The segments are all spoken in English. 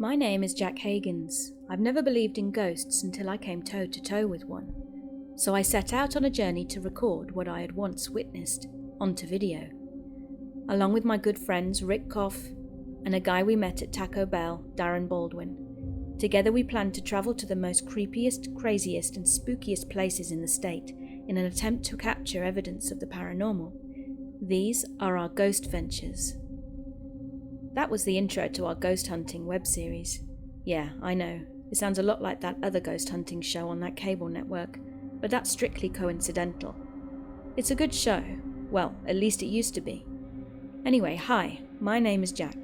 My name is Jack Higgins. I've never believed in ghosts until I came toe to toe with one. So I set out on a journey to record what I had once witnessed onto video. Along with my good friends Rick Koff and a guy we met at Taco Bell, Darren Baldwin. Together we planned to travel to the most creepiest, craziest and spookiest places in the state in an attempt to capture evidence of the paranormal. These are our ghost ventures. That was the intro to our ghost hunting web series. Yeah, I know, it sounds a lot like that other ghost hunting show on that cable network, but that's strictly coincidental. It's a good show. Well, at least it used to be. Anyway, hi, my name is Jack.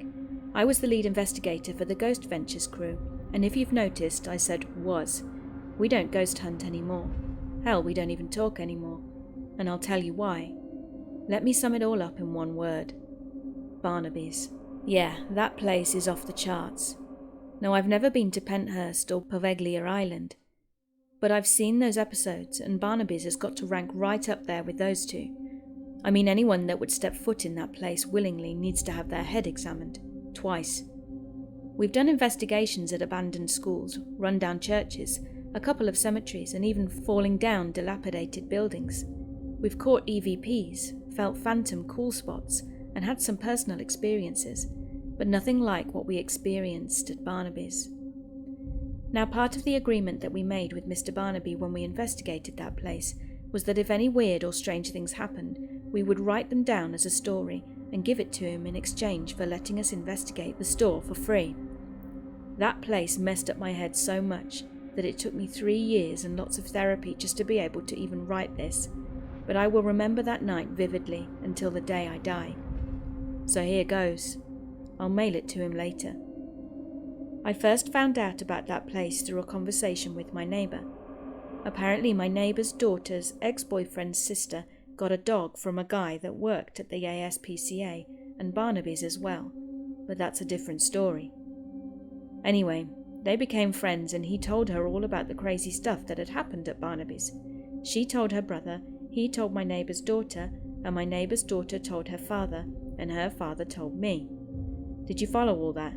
I was the lead investigator for the Ghost Ventures crew, and if you've noticed, I said was. We don't ghost hunt anymore. Hell, we don't even talk anymore. And I'll tell you why. Let me sum it all up in one word. Barnaby's. Yeah, that place is off the charts. Now, I've never been to Penthurst or Poveglia Island, but I've seen those episodes, and Barnaby's has got to rank right up there with those two. I mean, anyone that would step foot in that place willingly needs to have their head examined. Twice. We've done investigations at abandoned schools, run-down churches, a couple of cemeteries, and even falling down dilapidated buildings. We've caught EVPs, felt phantom cool spots, and had some personal experiences, but nothing like what we experienced at Barnaby's. Now, part of the agreement that we made with Mr. Barnaby when we investigated that place was that if any weird or strange things happened, we would write them down as a story and give it to him in exchange for letting us investigate the store for free. That place messed up my head so much that it took me 3 years and lots of therapy just to be able to even write this, but I will remember that night vividly until the day I die. So here goes. I'll mail it to him later. I first found out about that place through a conversation with my neighbour. Apparently my neighbour's daughter's ex-boyfriend's sister got a dog from a guy that worked at the ASPCA and Barnaby's as well, but that's a different story. Anyway, they became friends and he told her all about the crazy stuff that had happened at Barnaby's. She told her brother, he told my neighbour's daughter, and my neighbour's daughter told her father, and her father told me. Did you follow all that?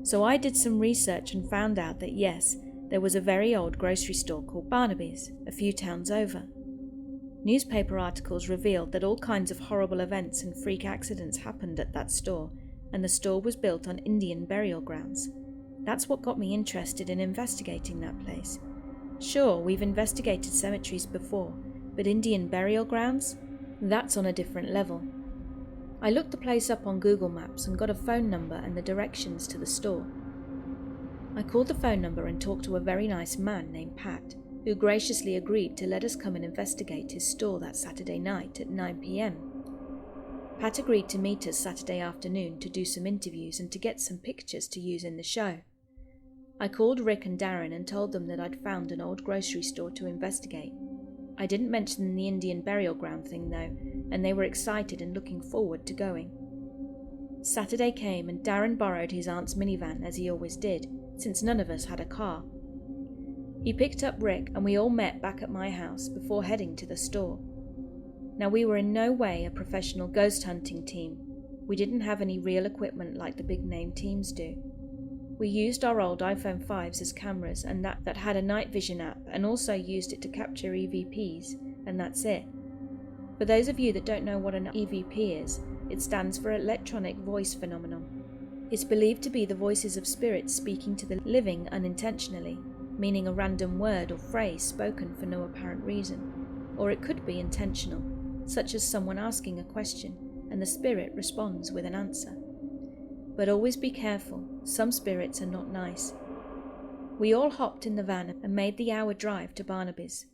So I did some research and found out that yes, there was a very old grocery store called Barnaby's, a few towns over. Newspaper articles revealed that all kinds of horrible events and freak accidents happened at that store, and the store was built on Indian burial grounds. That's what got me interested in investigating that place. Sure, we've investigated cemeteries before, but Indian burial grounds? That's on a different level. I looked the place up on Google Maps and got a phone number and the directions to the store. I called the phone number and talked to a very nice man named Pat, who graciously agreed to let us come and investigate his store that Saturday night at 9 p.m. Pat agreed to meet us Saturday afternoon to do some interviews and to get some pictures to use in the show. I called Rick and Darren and told them that I'd found an old grocery store to investigate. I didn't mention the Indian burial ground thing though, and they were excited and looking forward to going. Saturday came and Darren borrowed his aunt's minivan as he always did, since none of us had a car. He picked up Rick and we all met back at my house before heading to the store. Now, we were in no way a professional ghost hunting team. We didn't have any real equipment like the big name teams do. We used our old iPhone 5s as cameras and that had a night vision app, and also used it to capture EVPs, and that's it. For those of you that don't know what an EVP is, it stands for Electronic Voice Phenomenon. It's believed to be the voices of spirits speaking to the living unintentionally, meaning a random word or phrase spoken for no apparent reason. Or it could be intentional, such as someone asking a question and the spirit responds with an answer. But always be careful, some spirits are not nice. We all hopped in the van and made the hour drive to Barnaby's.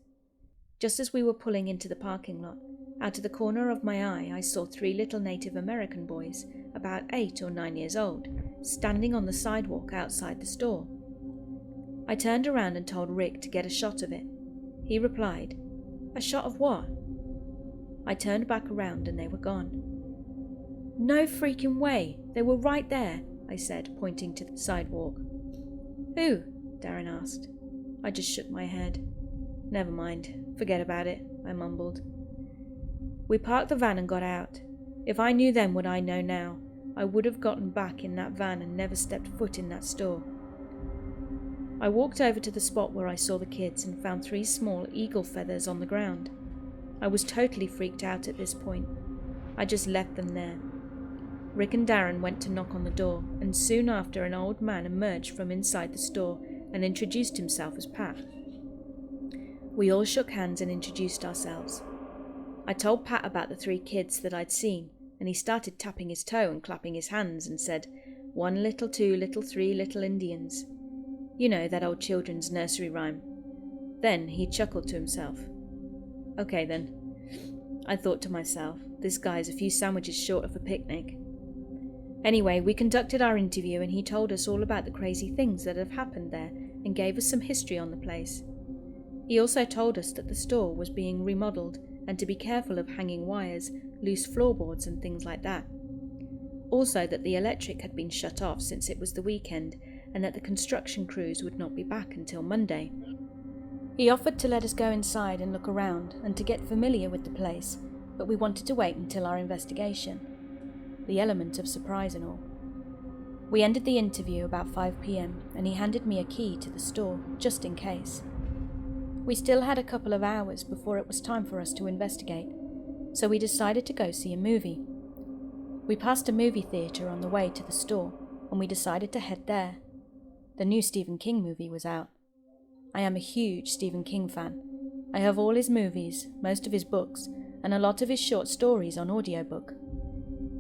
Just as we were pulling into the parking lot, out of the corner of my eye I saw 3 little Native American boys, about 8 or 9 years old, standing on the sidewalk outside the store. I turned around and told Rick to get a shot of it. He replied, "A shot of what?" I turned back around and they were gone. "No freaking way! They were right there," I said, pointing to the sidewalk. "Who?" Darren asked. I just shook my head. "Never mind. Forget about it," I mumbled. We parked the van and got out. If I knew then what I know now, I would have gotten back in that van and never stepped foot in that store. I walked over to the spot where I saw the kids and found 3 small eagle feathers on the ground. I was totally freaked out at this point. I just left them there. Rick and Darren went to knock on the door, and soon after an old man emerged from inside the store and introduced himself as Pat. We all shook hands and introduced ourselves. I told Pat about the 3 kids that I'd seen, and he started tapping his toe and clapping his hands and said, 1 little, 2 little, 3 little Indians. You know, that old children's nursery rhyme. Then he chuckled to himself. Okay then. I thought to myself, this guy is a few sandwiches short of a picnic. Anyway, we conducted our interview and he told us all about the crazy things that have happened there and gave us some history on the place. He also told us that the store was being remodeled and to be careful of hanging wires, loose floorboards and things like that. Also that the electric had been shut off since it was the weekend and that the construction crews would not be back until Monday. He offered to let us go inside and look around and to get familiar with the place, but we wanted to wait until our investigation. The element of surprise and all. We ended the interview about 5 p.m. and he handed me a key to the store, just in case. We still had a couple of hours before it was time for us to investigate, so we decided to go see a movie. We passed a movie theatre on the way to the store, and we decided to head there. The new Stephen King movie was out. I am a huge Stephen King fan. I have all his movies, most of his books, and a lot of his short stories on audiobook.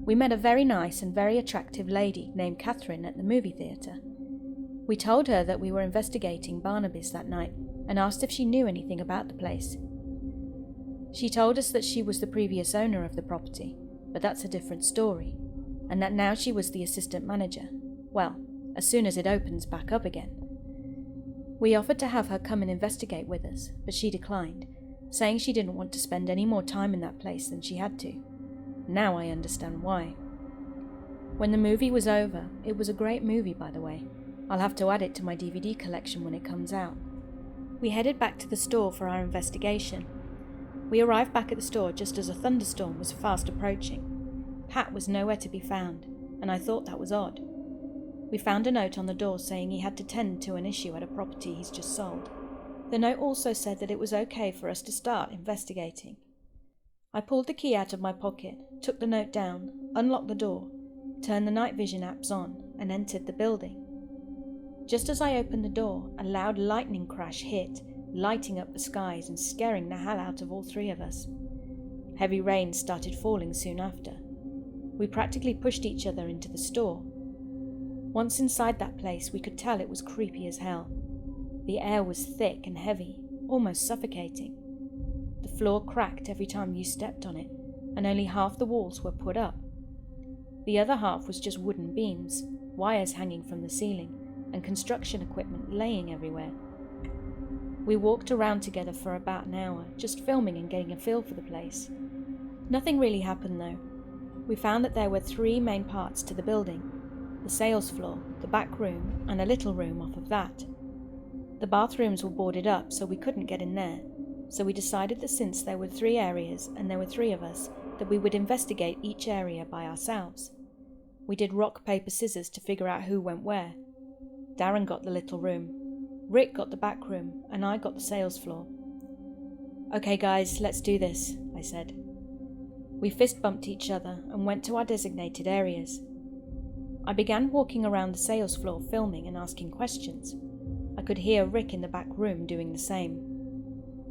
We met a very nice and very attractive lady named Catherine at the movie theatre. We told her that we were investigating Barnaby's that night and asked if she knew anything about the place. She told us that she was the previous owner of the property, but that's a different story, and that now she was the assistant manager. Well, as soon as it opens back up again. We offered to have her come and investigate with us, but she declined, saying she didn't want to spend any more time in that place than she had to. Now I understand why. When the movie was over, it was a great movie, by the way. I'll have to add it to my DVD collection when it comes out. We headed back to the store for our investigation. We arrived back at the store just as a thunderstorm was fast approaching. Pat was nowhere to be found, and I thought that was odd. We found a note on the door saying he had to tend to an issue at a property he's just sold. The note also said that it was okay for us to start investigating. I pulled the key out of my pocket, took the note down, unlocked the door, turned the night vision apps on, and entered the building. Just as I opened the door, a loud lightning crash hit, lighting up the skies and scaring the hell out of all 3 of us. Heavy rain started falling soon after. We practically pushed each other into the store. Once inside that place, we could tell it was creepy as hell. The air was thick and heavy, almost suffocating. The floor cracked every time you stepped on it, and only half the walls were put up. The other half was just wooden beams, wires hanging from the ceiling, and construction equipment laying everywhere. We walked around together for about an hour, just filming and getting a feel for the place. Nothing really happened though. We found that there were 3 main parts to the building: the sales floor, the back room, and a little room off of that. The bathrooms were boarded up, so we couldn't get in there, so we decided that since there were 3 areas and there were 3 of us, that we would investigate each area by ourselves. We did rock, paper, scissors to figure out who went where. Darren got the little room, Rick got the back room, and I got the sales floor. Okay guys, let's do this, I said. We fist bumped each other and went to our designated areas. I began walking around the sales floor filming and asking questions. I could hear Rick in the back room doing the same.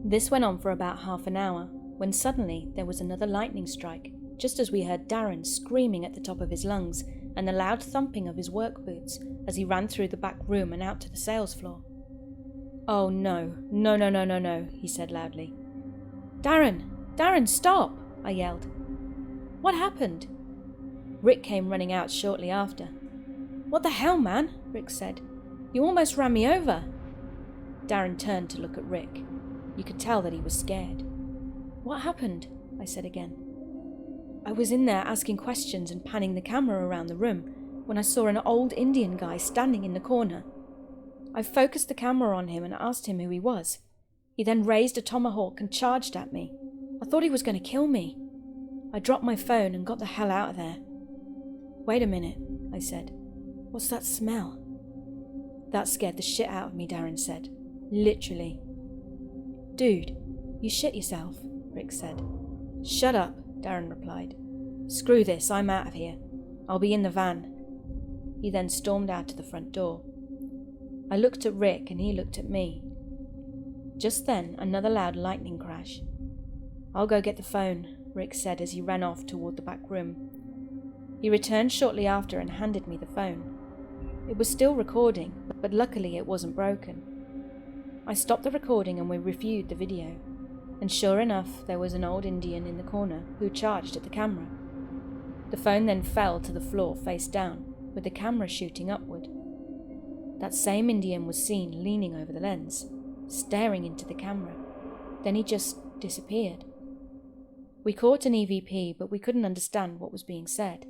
This went on for about half an hour, when suddenly there was another lightning strike, just as we heard Darren screaming at the top of his lungs and the loud thumping of his work boots as he ran through the back room and out to the sales floor. Oh no, no, no, no, no, no, he said loudly. Darren, stop, I yelled. What happened? Rick came running out shortly after. What the hell, man? Rick said. You almost ran me over. Darren turned to look at Rick. You could tell that he was scared. What happened? I said again. I was in there asking questions and panning the camera around the room when I saw an old Indian guy standing in the corner. I focused the camera on him and asked him who he was. He then raised a tomahawk and charged at me. I thought he was going to kill me. I dropped my phone and got the hell out of there. Wait a minute, I said. What's that smell? That scared the shit out of me, Darren said. Literally. Dude, you shit yourself, Rick said. Shut up, Darren replied. Screw this, I'm out of here. I'll be in the van. He then stormed out to the front door. I looked at Rick and he looked at me. Just then, another loud lightning crash. I'll go get the phone, Rick said as he ran off toward the back room. He returned shortly after and handed me the phone. It was still recording, but luckily it wasn't broken. I stopped the recording and we reviewed the video, and sure enough there was an old Indian in the corner who charged at the camera. The phone then fell to the floor face down, with the camera shooting upward. That same Indian was seen leaning over the lens, staring into the camera. Then he just disappeared. We caught an EVP, but we couldn't understand what was being said.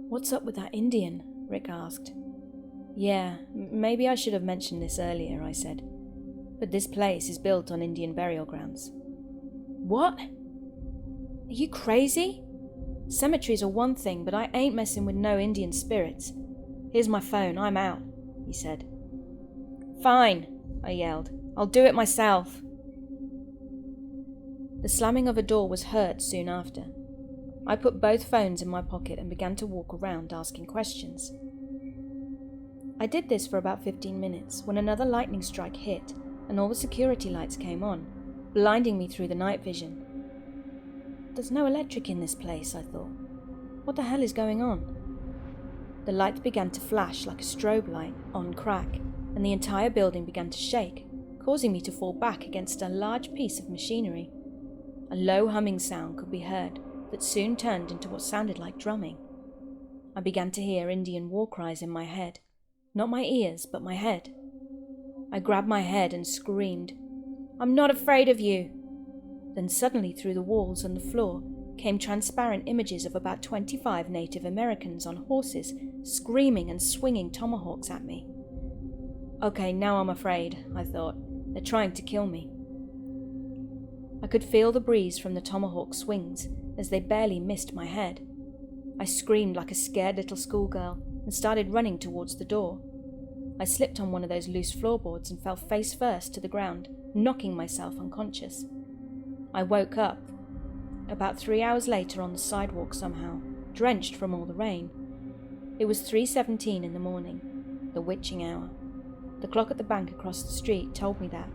What's up with that Indian? Rick asked. Yeah, maybe I should have mentioned this earlier, I said. But this place is built on Indian burial grounds. What? Are you crazy? Cemeteries are one thing, but I ain't messing with no Indian spirits. Here's my phone, I'm out, he said. Fine, I yelled. I'll do it myself. The slamming of a door was heard soon after. I put both phones in my pocket and began to walk around asking questions. I did this for about 15 minutes when another lightning strike hit and all the security lights came on, blinding me through the night vision. There's no electric in this place, I thought. What the hell is going on? The lights began to flash like a strobe light on crack, and the entire building began to shake, causing me to fall back against a large piece of machinery. A low humming sound could be heard that soon turned into what sounded like drumming. I began to hear Indian war cries in my head. Not my ears, but my head. I grabbed my head and screamed, "I'm not afraid of you!" Then suddenly through the walls and the floor came transparent images of about 25 Native Americans on horses, screaming and swinging tomahawks at me. Okay, now I'm afraid, I thought. They're trying to kill me. I could feel the breeze from the tomahawk swings as they barely missed my head. I screamed like a scared little schoolgirl and started running towards the door. I slipped on one of those loose floorboards and fell face first to the ground, knocking myself unconscious. I woke up about 3 hours later on the sidewalk somehow, drenched from all the rain. It was 3:17 in the morning, the witching hour. The clock at the bank across the street told me that.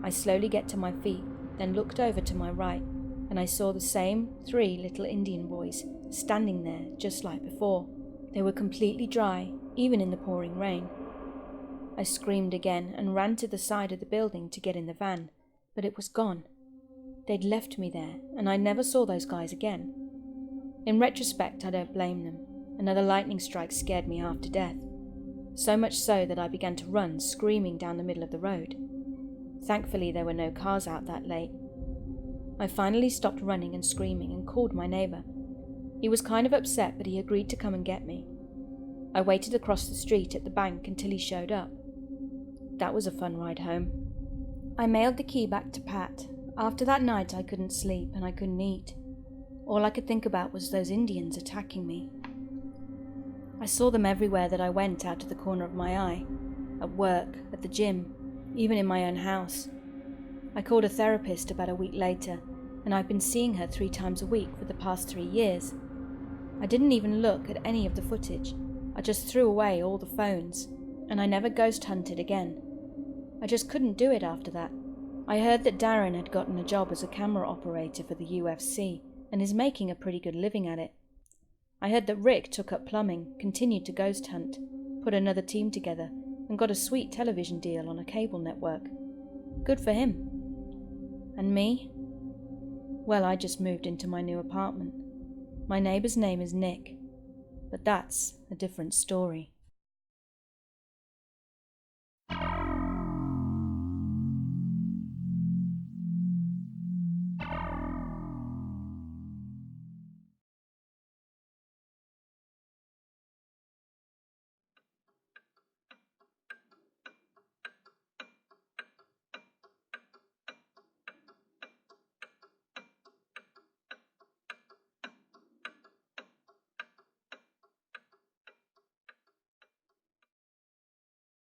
I slowly get to my feet, then looked over to my right, and I saw the same 3 little Indian boys standing there just like before. They were completely dry, even in the pouring rain. I screamed again and ran to the side of the building to get in the van, but it was gone. They'd left me there, and I never saw those guys again. In retrospect, I don't blame them. Another lightning strike scared me half to death. So much so that I began to run, screaming down the middle of the road. Thankfully, there were no cars out that late. I finally stopped running and screaming and called my neighbour. He was kind of upset, but he agreed to come and get me. I waited across the street at the bank until he showed up. That was a fun ride home. I mailed the key back to Pat. After that night, I couldn't sleep and I couldn't eat. All I could think about was those Indians attacking me. I saw them everywhere that I went out of the corner of my eye. At work, at the gym, even in my own house. I called a therapist about a week later, and I've been seeing her 3 times a week for the past 3 years. I didn't even look at any of the footage. I just threw away all the phones, and I never ghost hunted again. I just couldn't do it after that. I heard that Darren had gotten a job as a camera operator for the UFC and is making a pretty good living at it. I heard that Rick took up plumbing, continued to ghost hunt, put another team together, and got a sweet television deal on a cable network. Good for him. And me? Well, I just moved into my new apartment. My neighbour's name is Nick, but that's a different story.